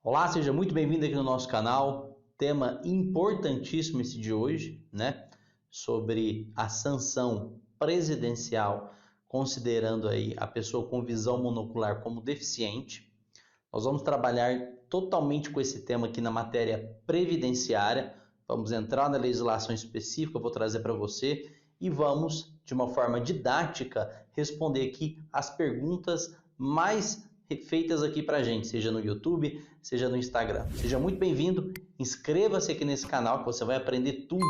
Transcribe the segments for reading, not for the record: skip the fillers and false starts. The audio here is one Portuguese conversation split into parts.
Olá, seja muito bem-vindo aqui no nosso canal. Tema importantíssimo esse de hoje, né? Sobre a sanção presidencial, considerando aí a pessoa com visão monocular como deficiente. Nós vamos trabalhar totalmente com esse tema aqui na matéria previdenciária. Vamos entrar na legislação específica, eu vou trazer para você e vamos, de uma forma didática, responder aqui as perguntas mais feitas aqui para a gente, seja no YouTube, seja no Instagram. Seja muito bem-vindo, inscreva-se aqui nesse canal que você vai aprender tudo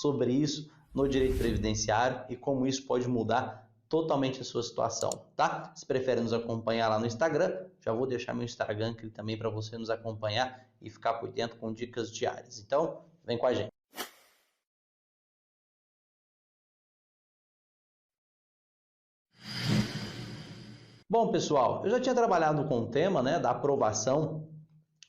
sobre isso no direito previdenciário e como isso pode mudar totalmente a sua situação, tá? Se prefere nos acompanhar lá no Instagram, já vou deixar meu Instagram aqui também para você nos acompanhar e ficar por dentro com dicas diárias. Então, vem com a gente. Bom, pessoal, eu já tinha trabalhado com o tema, né, da aprovação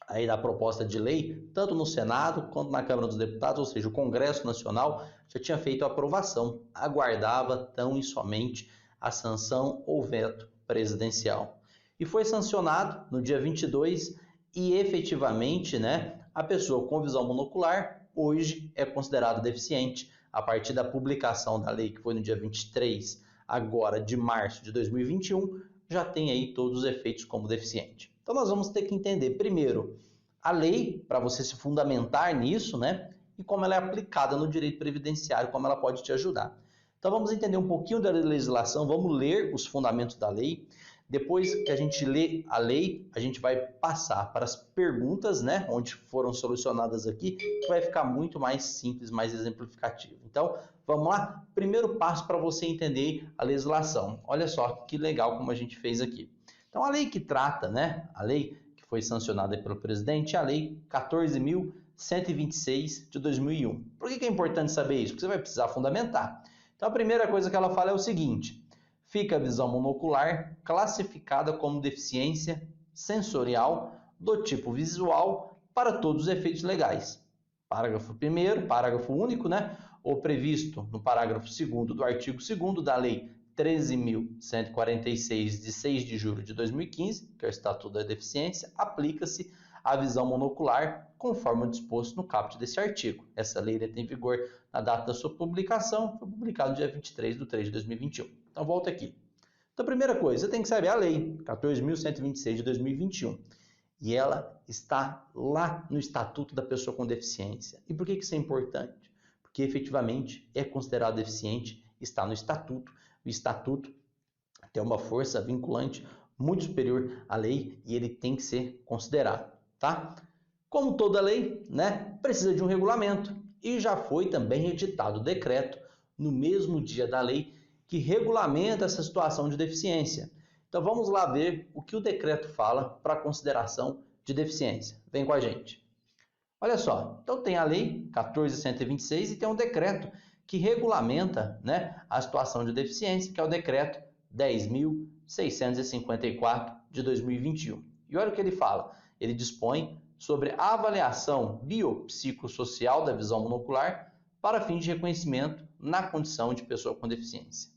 aí da proposta de lei, tanto no Senado quanto na Câmara dos Deputados, ou seja, o Congresso Nacional já tinha feito a aprovação, aguardava tão e somente a sanção ou veto presidencial. E foi sancionado no dia 22 e efetivamente, né, a pessoa com visão monocular hoje é considerada deficiente a partir da publicação da lei, que foi no dia 23 agora de março de 2021, já tem aí todos os efeitos como deficiente. Então nós vamos ter que entender primeiro a lei, para você se fundamentar nisso, né? E como ela é aplicada no direito previdenciário, como ela pode te ajudar. Então vamos entender um pouquinho da legislação, vamos ler os fundamentos da lei. Depois que a gente lê a lei, a gente vai passar para as perguntas, né? Onde foram solucionadas aqui, que vai ficar muito mais simples, mais exemplificativo. Então, vamos lá? Primeiro passo para você entender a legislação. Olha só que legal como a gente fez aqui. Então, a lei que trata, né? A lei que foi sancionada pelo presidente é a Lei 14.126 de 2001. Por que é importante saber isso? Porque você vai precisar fundamentar. Então, a primeira coisa que ela fala é o seguinte: fica a visão monocular classificada como deficiência sensorial do tipo visual para todos os efeitos legais. Parágrafo 1º, parágrafo único, né? O previsto no parágrafo 2º do artigo 2º da Lei 13.146, de 6 de julho de 2015, que é o Estatuto da Deficiência, aplica-se à visão monocular, conforme o disposto no caput desse artigo. Essa lei tem vigor na data da sua publicação, foi publicado no dia 23 de 3 de 2021. Então, volta aqui. Então, primeira coisa, você tem que saber a lei 14.126 de 2021. E ela está lá no Estatuto da Pessoa com Deficiência. E por que isso é importante? Porque, efetivamente, é considerado deficiente, está no Estatuto. O Estatuto tem uma força vinculante muito superior à lei e ele tem que ser considerado, tá? Como toda lei, né, precisa de um regulamento e já foi também editado o decreto no mesmo dia da lei que regulamenta essa situação de deficiência. Então vamos lá ver o que o decreto fala para consideração de deficiência. Vem com a gente. Olha só, então tem a lei 14.126 e tem um decreto que regulamenta, né, a situação de deficiência, que é o decreto 10.654 de 2021. E olha o que ele fala. Ele dispõe sobre a avaliação biopsicossocial da visão monocular para fins de reconhecimento na condição de pessoa com deficiência.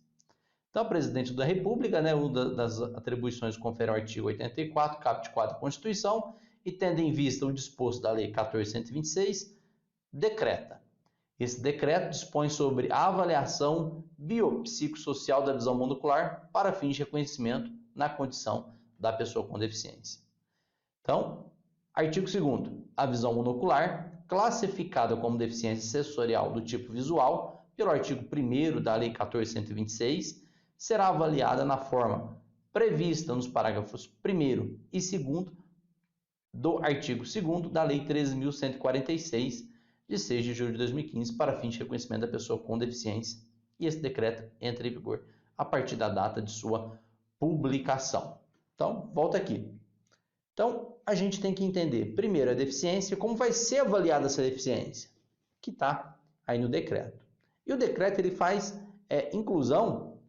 Então, o presidente da República, né, uma das atribuições confere ao artigo 84, caput 4 da Constituição, e tendo em vista o disposto da Lei 14.126, decreta. Esse decreto dispõe sobre a avaliação biopsicossocial da visão monocular para fins de reconhecimento na condição da pessoa com deficiência. Então, artigo 2º. A visão monocular, classificada como deficiência sensorial do tipo visual, pelo artigo 1º da Lei 14.126, será avaliada na forma prevista nos parágrafos 1º e 2º do artigo 2º da Lei 13.146, de 6 de julho de 2015, para fins de reconhecimento da pessoa com deficiência. E esse decreto entra em vigor a partir da data de sua publicação. Então, volta aqui. Então, a gente tem que entender, primeiro, a deficiência, como vai ser avaliada essa deficiência, que está aí no decreto. E o decreto ele faz inclusão,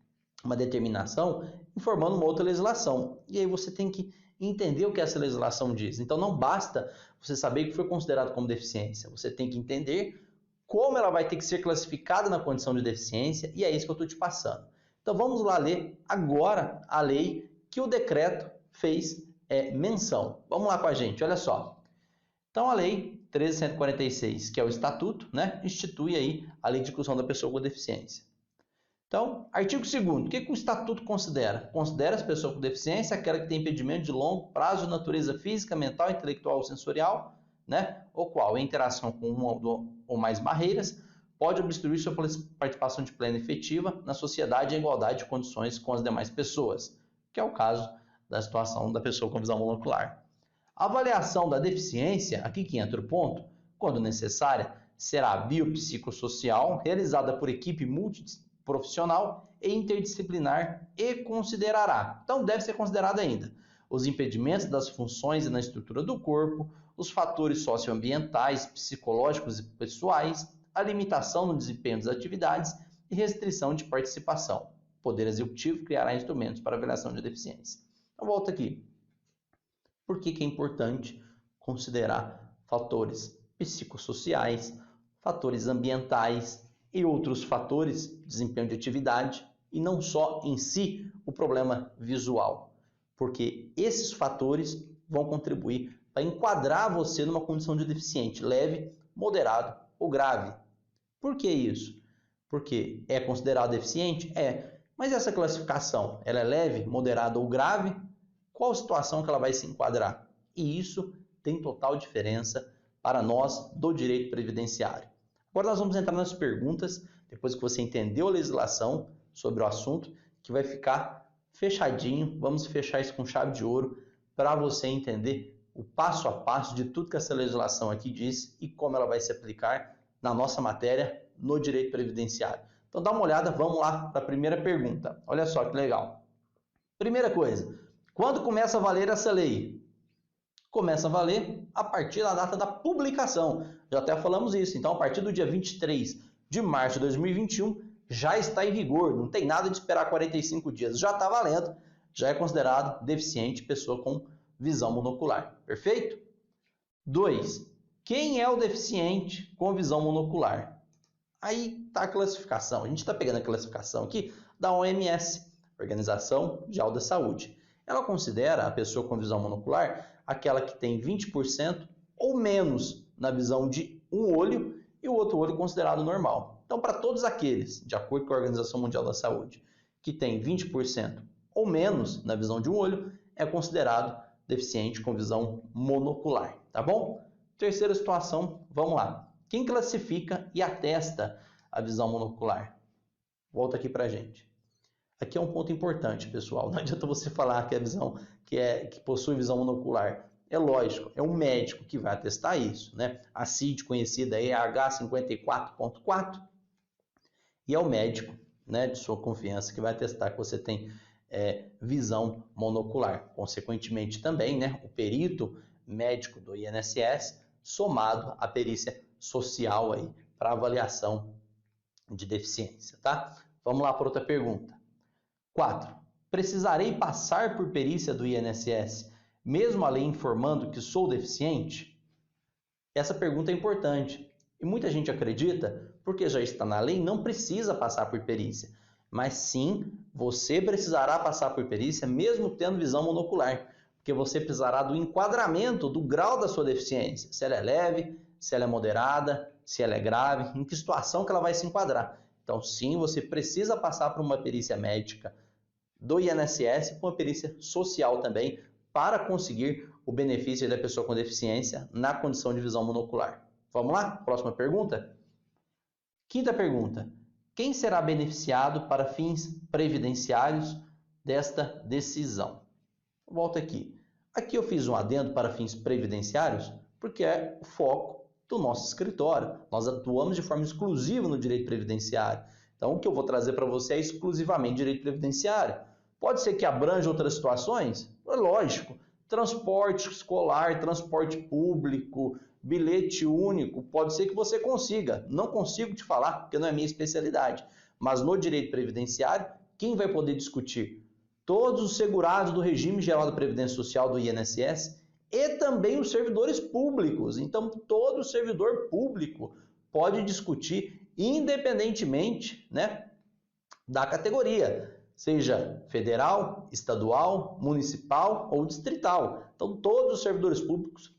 uma determinação, informando uma outra legislação. E aí você tem que entender o que essa legislação diz. Então, não basta você saber que foi considerado como deficiência. Você tem que entender como ela vai ter que ser classificada na condição de deficiência, e é isso que eu estou te passando. Então, vamos lá ler agora a lei que o decreto fez menção. Vamos lá com a gente, olha só. Então, a Lei 13.146, que é o Estatuto, né, institui aí a Lei de Inclusão da Pessoa com Deficiência. Então, artigo 2º, o que o Estatuto considera? Considera as pessoas com deficiência aquela que tem impedimento de longo prazo de natureza física, mental, intelectual ou sensorial, né, ou qual, em interação com uma ou mais barreiras, pode obstruir sua participação de plena e efetiva na sociedade em igualdade de condições com as demais pessoas, que é o caso da situação da pessoa com visão monocular. A avaliação da deficiência, aqui que entra o ponto, quando necessária, será biopsicossocial, realizada por equipe multiprofissional e interdisciplinar e considerará, então deve ser considerada ainda, os impedimentos das funções e na estrutura do corpo, os fatores socioambientais, psicológicos e pessoais, a limitação no desempenho das atividades e restrição de participação. O Poder Executivo criará instrumentos para avaliação de deficiência. Então, volta aqui. Por que é importante considerar fatores psicossociais, fatores ambientais e outros fatores de desempenho de atividade e não só em si o problema visual? Porque esses fatores vão contribuir para enquadrar você numa condição de deficiente leve, moderado ou grave. Por que isso? Porque é considerado deficiente? É. Mas essa classificação, ela é leve, moderada ou grave? Qual situação que ela vai se enquadrar? E isso tem total diferença para nós do direito previdenciário. Agora nós vamos entrar nas perguntas, depois que você entendeu a legislação sobre o assunto, que vai ficar fechadinho. Vamos fechar isso com chave de ouro para você entender o passo a passo de tudo que essa legislação aqui diz e como ela vai se aplicar na nossa matéria no direito previdenciário. Então dá uma olhada, vamos lá para a primeira pergunta. Olha só que legal. Primeira coisa, quando começa a valer essa lei? Começa a valer a partir da data da publicação. Já até falamos isso. Então, a partir do dia 23 de março de 2021, já está em vigor. Não tem nada de esperar 45 dias. Já está valendo. Já é considerado deficiente pessoa com visão monocular. Perfeito? 2. Quem é o deficiente com visão monocular? Aí está a classificação. A gente está pegando a classificação aqui da OMS, Organização Mundial da Saúde. Ela considera a pessoa com visão monocular aquela que tem 20% ou menos na visão de um olho e o outro olho considerado normal. Então, para todos aqueles, de acordo com a Organização Mundial da Saúde, que tem 20% ou menos na visão de um olho, é considerado deficiente com visão monocular, tá bom? Terceira situação, vamos lá. Quem classifica e atesta a visão monocular? Volta aqui para a gente. Aqui é um ponto importante, pessoal. Não adianta você falar que a visão que possui visão monocular. É lógico, é um médico que vai atestar isso, né? A CID conhecida é a H54.4 e é o médico, né, de sua confiança que vai atestar que você tem visão monocular. Consequentemente também, né, o perito médico do INSS somado à perícia social aí para avaliação de deficiência, tá? Vamos lá para outra pergunta. 4. Precisarei passar por perícia do INSS, mesmo a lei informando que sou deficiente? Essa pergunta é importante e muita gente acredita, porque já está na lei, não precisa passar por perícia. Mas sim, você precisará passar por perícia mesmo tendo visão monocular, porque você precisará do enquadramento do grau da sua deficiência, se ela é leve, se ela é moderada, se ela é grave, em que situação que ela vai se enquadrar. Então sim, você precisa passar por uma perícia médica do INSS, com uma perícia social também, para conseguir o benefício da pessoa com deficiência na condição de visão monocular. Vamos lá? Próxima pergunta. Quinta pergunta. Quem será beneficiado para fins previdenciários desta decisão? Volto aqui. Aqui eu fiz um adendo para fins previdenciários, porque é o foco do nosso escritório. Nós atuamos de forma exclusiva no direito previdenciário. Então, o que eu vou trazer para você é exclusivamente direito previdenciário. Pode ser que abranja outras situações? É lógico. Transporte escolar, transporte público, bilhete único, pode ser que você consiga. Não consigo te falar, porque não é minha especialidade. Mas no direito previdenciário, quem vai poder discutir? Todos os segurados do regime geral da Previdência Social do INSS e também os servidores públicos. Então, todo servidor público pode discutir independentemente, né, da categoria, seja federal, estadual, municipal ou distrital. Então, todos os servidores públicos